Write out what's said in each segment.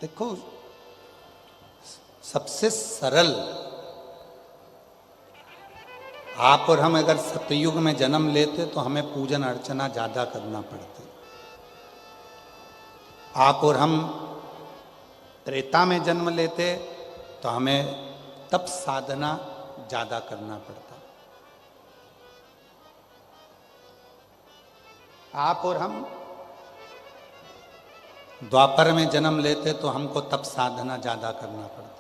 देखो, सबसे सरल, आप और हम अगर सतयुग में जन्म लेते तो हमें पूजन अर्चना ज्यादा करना पड़ती। आप और हम त्रेता में जन्म लेते तो हमें तप साधना ज्यादा करना पड़ता। आप और हम द्वापर में जन्म लेते तो हमको तप साधना ज्यादा करना पड़ता।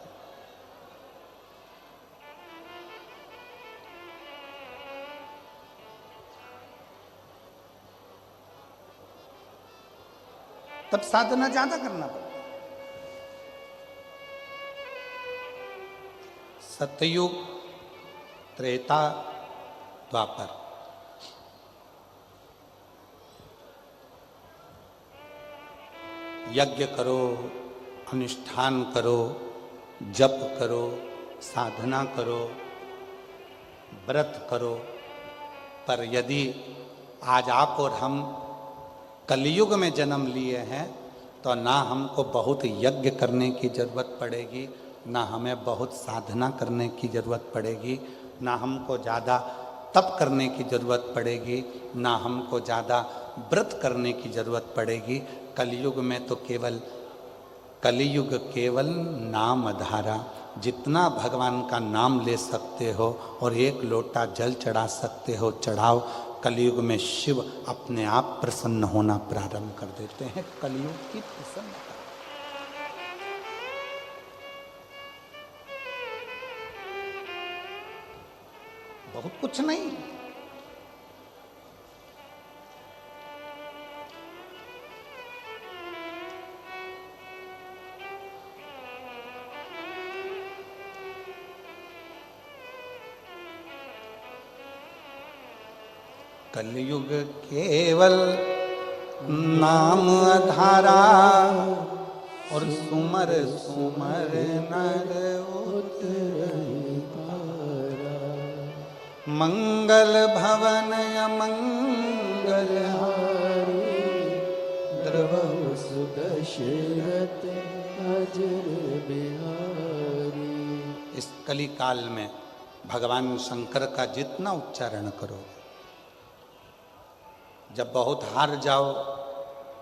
तब साधना ज्यादा करना पड़ता। सतयुग, त्रेता, द्वापर, यज्ञ करो, अनुष्ठान करो, जप करो, साधना करो, व्रत करो, पर यदि आज आप और हम कलयुग में जन्म लिए हैं तो ना हमको बहुत यज्ञ करने की जरूरत पड़ेगी, ना हमें बहुत साधना करने की जरूरत पड़ेगी, ना हमको ज़्यादा तप करने की जरूरत पड़ेगी, ना हमको ज़्यादा व्रत करने की जरूरत पड़ेगी। कलयुग में तो कलयुग केवल नाम धारा, जितना भगवान का नाम ले सकते हो और एक लोटा जल चढ़ा सकते हो चढ़ाओ। कलयुग में शिव अपने आप प्रसन्न होना प्रारंभ कर देते हैं। कलयुग की प्रसन्नता, बहुत कुछ नहीं। कलयुग केवल नाम आधारा और सुमर सुमर नर उतरहि पारा। मंगल भवन अमंगल हारी, द्रवहु सुदशरथ अजर बिहारी। इस कली काल में भगवान शंकर का जितना उच्चारण करो, जब बहुत हार जाओ,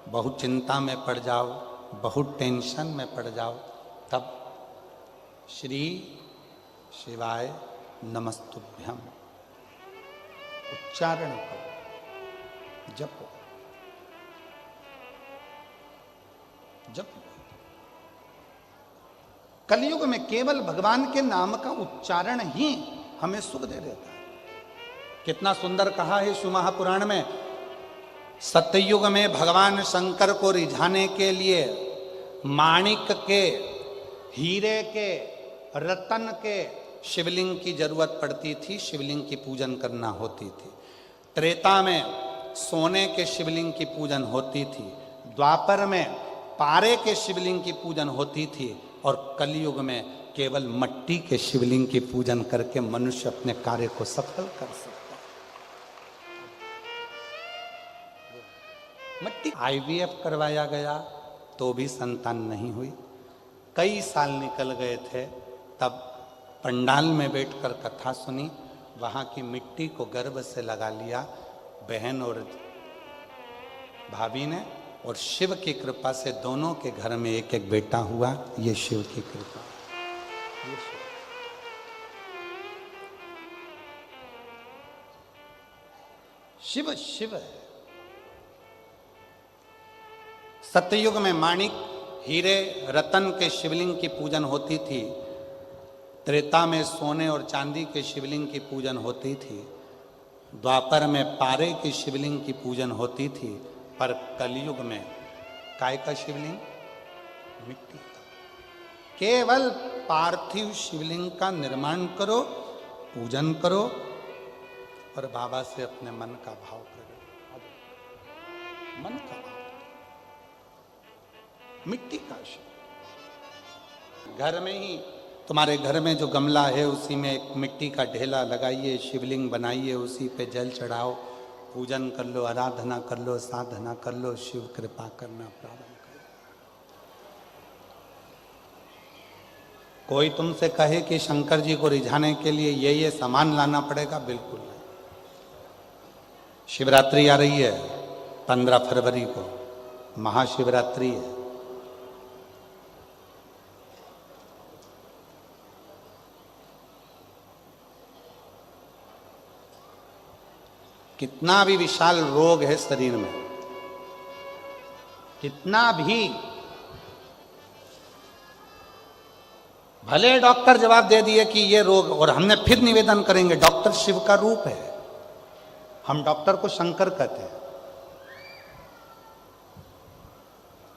बहुत चिंता में पड़ जाओ, बहुत टेंशन में पड़ जाओ, तब श्री शिवाय नमस्तुभ्यम उच्चारण करो, जपो जपो। कलयुग में केवल भगवान के नाम का उच्चारण ही हमें सुख दे देता है। कितना सुंदर कहा है शिव महापुराण में, सतयुग में भगवान शंकर को रिझाने के लिए माणिक के, हीरे के, रतन के शिवलिंग की जरूरत पड़ती थी, शिवलिंग की पूजन करना होती थी। त्रेता में सोने के शिवलिंग की पूजन होती थी, द्वापर में पारे के शिवलिंग की पूजन होती थी, और कलयुग में केवल मट्टी के शिवलिंग की पूजन करके मनुष्य अपने कार्य को सफल कर सकता। मट्टी IVF करवाया गया तो भी संतान नहीं हुई। कई साल निकल गए थे, तब पंडाल में बैठकर कथा सुनी, वहाँ की मिट्टी को गर्भ से लगा लिया बहन और भाभी ने, और शिव की कृपा से दोनों के घर में एक एक बेटा हुआ। ये शिव की कृपा, ये शिव शिव है। सतयुग में माणिक, हीरे, रतन के शिवलिंग की पूजन होती थी, त्रेता में सोने और चांदी के शिवलिंग की पूजन होती थी, द्वापर में पारे की शिवलिंग की पूजन होती थी, पर कलयुग में काय का शिवलिंग? मिट्टी का। केवल पार्थिव शिवलिंग का निर्माण करो, पूजन करो और बाबा से अपने मन का भाव करो। मन का भाव, मिट्टी का शिव। घर में ही, तुम्हारे घर में जो गमला है उसी में एक मिट्टी का ढेला लगाइए, शिवलिंग बनाइए, उसी पे जल चढ़ाओ, पूजन कर लो, आराधना कर लो, साधना कर लो, शिव कृपा करना प्रारंभ करो। कोई तुमसे कहे कि शंकर जी को रिझाने के लिए ये सामान लाना पड़ेगा, बिल्कुल नहीं। शिवरात्रि आ रही है 15 फरवरी को, महाशिवरात्रि है। कितना भी विशाल रोग है शरीर में, कितना भी, भले डॉक्टर जवाब दे दिए कि ये रोग, और हमने फिर निवेदन करेंगे, डॉक्टर शिव का रूप है। हम डॉक्टर को शंकर कहते हैं।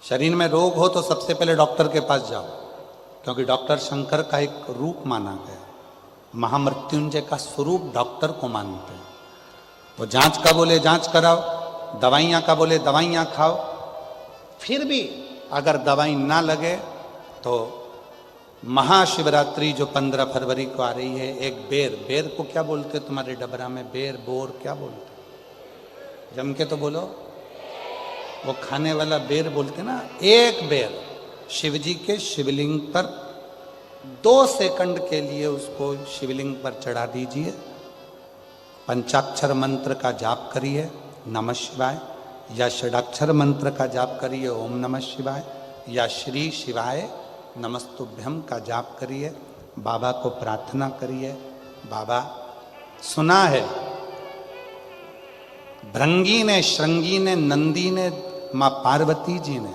शरीर में रोग हो तो सबसे पहले डॉक्टर के पास जाओ, क्योंकि डॉक्टर शंकर का एक रूप माना गया, महामृत्युंजय का स्वरूप डॉक्टर को मानते हैं। तो जांच का बोले जांच कराओ, दवाइयां का बोले दवाइयां खाओ। फिर भी अगर दवाई ना लगे तो महाशिवरात्रि जो 15 फरवरी को आ रही है, एक बेर, बेर को क्या बोलते तुम्हारे डबरा में? बेर, बोर क्या बोलते? जम के तो बोलो, वो खाने वाला बेर बोलते ना। एक बेर शिवजी के शिवलिंग पर 2 सेकंड के लिए उसको शिवलिंग पर चढ़ा दीजिए, पंचाक्षर मंत्र का जाप करिए नमः शिवाय, या षडाक्षर मंत्र का जाप करिए ओम नमः शिवाय, या श्री शिवाय नमस्तुभ्यम का जाप करिए। बाबा को प्रार्थना करिए, बाबा सुना है भृंगी ने, श्रृंगी ने, नंदी ने, माँ पार्वती जी ने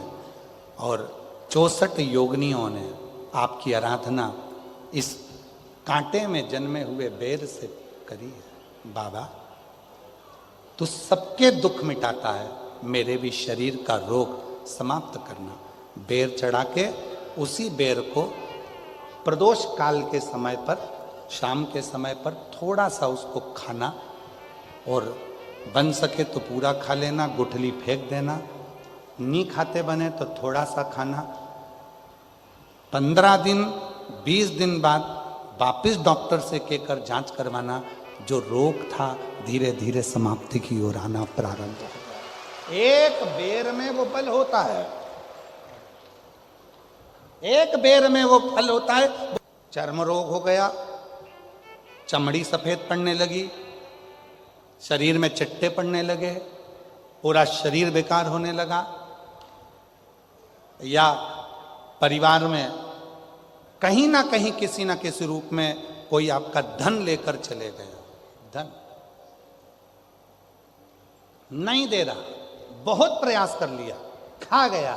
और 64 योगिनियों ने आपकी आराधना इस कांटे में जन्मे हुए बेर से करी है। बाबा तू सबके दुख मिटाता है, मेरे भी शरीर का रोग समाप्त करना। बेर चढ़ा के उसी बेर को प्रदोष काल के समय पर, शाम के समय पर थोड़ा सा उसको खाना, और बन सके तो पूरा खा लेना, गुठली फेंक देना, नहीं खाते बने तो थोड़ा सा खाना। 15 दिन 20 दिन बाद वापिस डॉक्टर से कहकर जांच करवाना, जो रोग था धीरे धीरे समाप्ति की ओर आना प्रारंभ हो। एक बेर में वो फल होता है, एक बेर में वो फल होता है। चर्म रोग हो गया, चमड़ी सफेद पड़ने लगी, शरीर में चिट्टे पड़ने लगे, पूरा शरीर बेकार होने लगा, या परिवार में कहीं ना कहीं किसी ना किसी रूप में कोई आपका धन लेकर चले गया, धन नहीं दे रहा, बहुत प्रयास कर लिया, खा गया,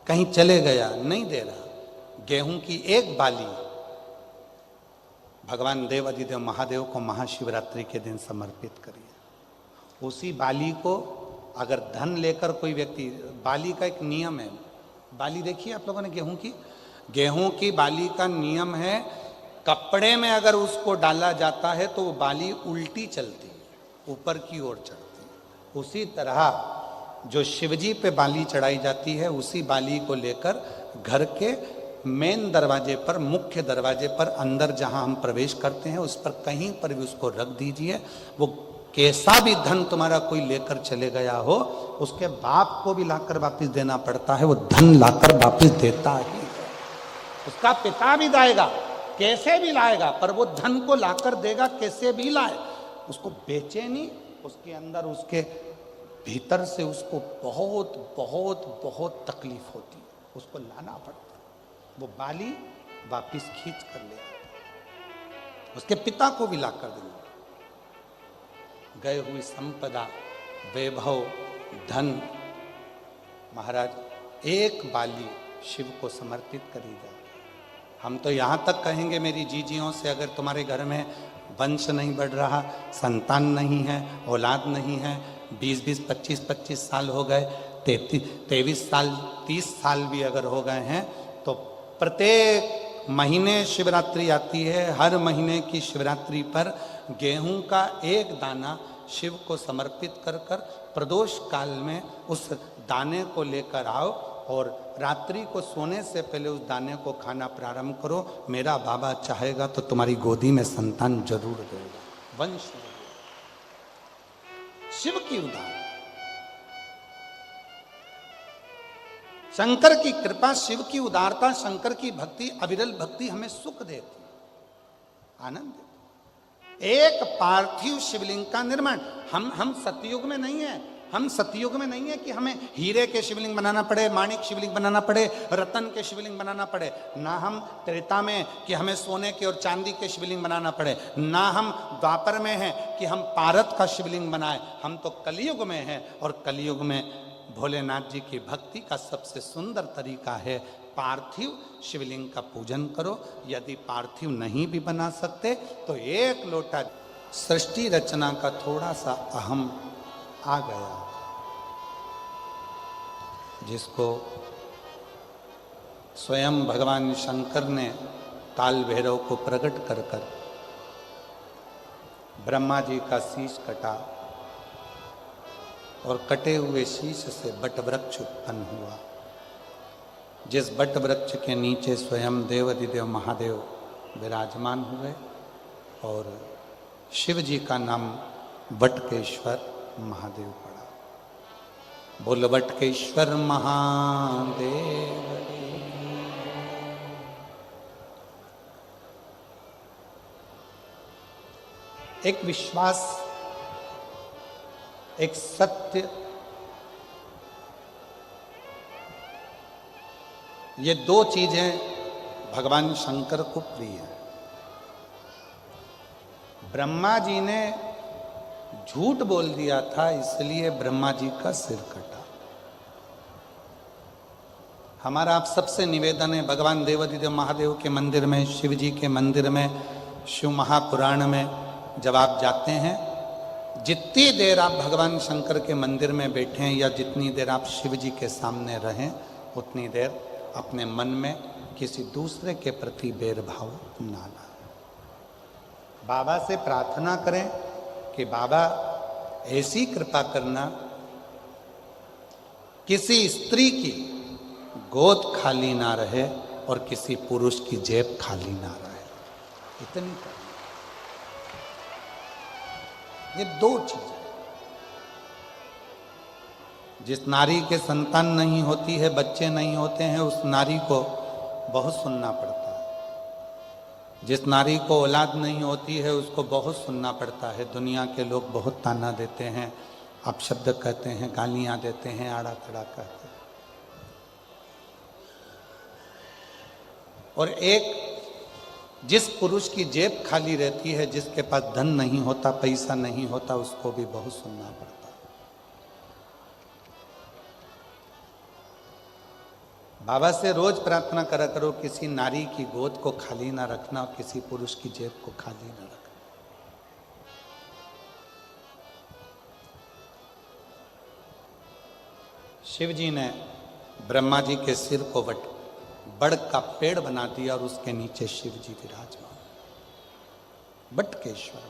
कहीं चले गया, नहीं दे रहा। गेहूं की एक बाली भगवान देव अधिदेव महादेव को महाशिवरात्रि के दिन समर्पित करिए। उसी बाली को अगर धन लेकर कोई व्यक्ति, बाली का एक नियम है, बाली देखिए आप लोगों ने गेहूं की बाली का नियम है, कपड़े में अगर उसको डाला जाता है तो वो बाली उल्टी चलती है, ऊपर की ओर चढ़ती है। उसी तरह जो शिवजी पे बाली चढ़ाई जाती है, उसी बाली को लेकर घर के मेन दरवाजे पर, मुख्य दरवाजे पर, अंदर जहां हम प्रवेश करते हैं उस पर कहीं पर भी उसको रख दीजिए। वो कैसा भी धन तुम्हारा कोई लेकर चले गया हो, उसके बाप को भी लाकर वापस देना पड़ता है, वो धन लाकर वापस देता ही है। उसका पिता भी लाएगा, कैसे भी लाएगा, पर वो धन को लाकर देगा, कैसे भी लाए। उसको बेचे नहीं, उसके अंदर, उसके भीतर से उसको बहुत बहुत बहुत तकलीफ होती है, उसको लाना पड़ता है। वो बाली वापिस खींच कर ले आता, उसके पिता को भी लाकर देना। गए हुई संपदा, वैभव, धन, महाराज एक बाली शिव को समर्पित करी जाए। हम तो यहाँ तक कहेंगे मेरी जीजियों से, अगर तुम्हारे घर में वंश नहीं बढ़ रहा, संतान नहीं है, औलाद नहीं है, 20-20, 25-25 साल हो गए, 23 साल, 30 साल भी अगर हो गए हैं, तो प्रत्येक महीने शिवरात्रि आती है, हर महीने की शिवरात्रि पर गेहूं का एक दाना शिव को समर्पित कर कर प्रदोष काल में उस दाने को लेकर आओ, और रात्रि को सोने से पहले उस दाने को खाना प्रारंभ करो। मेरा बाबा चाहेगा तो तुम्हारी गोदी में संतान जरूर देगा, वंश देगा। शिव की उदाहरण, शंकर की कृपा, शिव की उदारता, शंकर की भक्ति, अविरल भक्ति हमें सुख देती, आनंद देती। एक पार्थिव शिवलिंग का निर्माण, हम सतयुग में नहीं है, हम सतयुग में नहीं है कि हमें हीरे के शिवलिंग बनाना पड़े, माणिक शिवलिंग बनाना पड़े, रतन के शिवलिंग बनाना पड़े। ना हम त्रेता में कि हमें सोने के और चांदी के शिवलिंग बनाना पड़े, ना हम द्वापर में हैं कि हम पारत का शिवलिंग बनाए। हम तो कलयुग में हैं, और कलयुग में भोलेनाथ जी की भक्ति का सबसे सुंदर तरीका है पार्थिव शिवलिंग का पूजन करो। यदि पार्थिव नहीं भी बना सकते तो एक लोटा, सृष्टि रचना का थोड़ा सा अहम आ गया, जिसको स्वयं भगवान शंकर ने काल भैरव को प्रकट कर कर ब्रह्मा जी का शीश कटा, और कटे हुए शीश से बट वृक्ष उत्पन्न हुआ, जिस बट वृक्ष के नीचे स्वयं देवाधिदेव महादेव विराजमान हुए, और शिव जी का नाम बटकेश्वर महादेव पड़ा। बोल बटकेश्वर महादेव। एक विश्वास, एक सत्य, ये दो चीजें भगवान शंकर को प्रिय है। ब्रह्मा जी ने झूठ बोल दिया था, इसलिए ब्रह्मा जी का सिर कटा। हमारा आप सबसे निवेदन है, भगवान देवाधिदेव महादेव के मंदिर में, शिव जी के मंदिर में, शिव महापुराण में जब आप जाते हैं, जितनी देर आप भगवान शंकर के मंदिर में बैठें या जितनी देर आप शिव जी के सामने रहें, उतनी देर अपने मन में किसी दूसरे के प्रति भेदभाव ना लाएं। बाबा से प्रार्थना करें कि बाबा ऐसी कृपा करना, किसी स्त्री की गोद खाली ना रहे और किसी पुरुष की जेब खाली ना रहे। इतनी ये दो चीजें, जिस नारी के संतान नहीं होती है, बच्चे नहीं होते हैं, उस नारी को बहुत सुनना पड़ता है। जिस नारी को औलाद नहीं होती है, उसको बहुत सुनना पड़ता है। दुनिया के लोग बहुत ताना देते हैं, अपशब्द कहते हैं, गालियां देते हैं, आड़ा तड़ा कहते हैं। और एक जिस पुरुष की जेब खाली रहती है, जिसके पास धन नहीं होता, पैसा नहीं होता, उसको भी बहुत सुनना पड़ता है। बाबा से रोज प्रार्थना करा करो, किसी नारी की गोद को खाली ना रखना, किसी पुरुष की जेब को खाली ना रखना। शिव जी ने ब्रह्मा जी के सिर को बड़ का पेड़ बना दिया, और उसके नीचे शिव जी विराजमान, बटकेश्वर।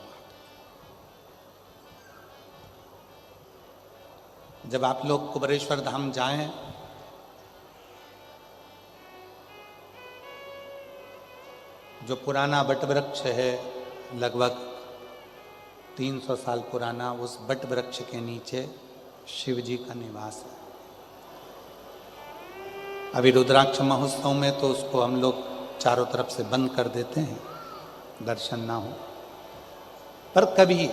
जब आप लोग कुबेरेश्वर धाम जाएं, जो पुराना बट वृक्ष है, लगभग 300 साल पुराना, उस बट वृक्ष के नीचे शिव जी का निवास है। अभी रुद्राक्ष महोत्सव में तो उसको हम लोग चारों तरफ से बंद कर देते हैं, दर्शन ना हो। पर कभी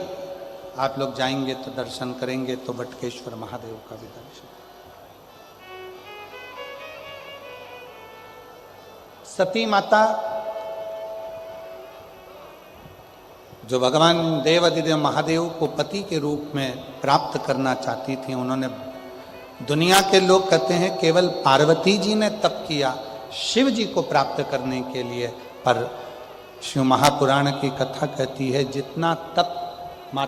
आप लोग जाएंगे तो दर्शन करेंगे तो बटकेश्वर महादेव का भी दर्शन। सती माता जो भगवान देवाधिदेव महादेव को पति के रूप में प्राप्त करना चाहती थी, उन्होंने, दुनिया के लोग कहते हैं केवल पार्वती जी ने तप किया शिव जी को प्राप्त करने के लिए, पर शिव महापुराण की कथा कहती है जितना तप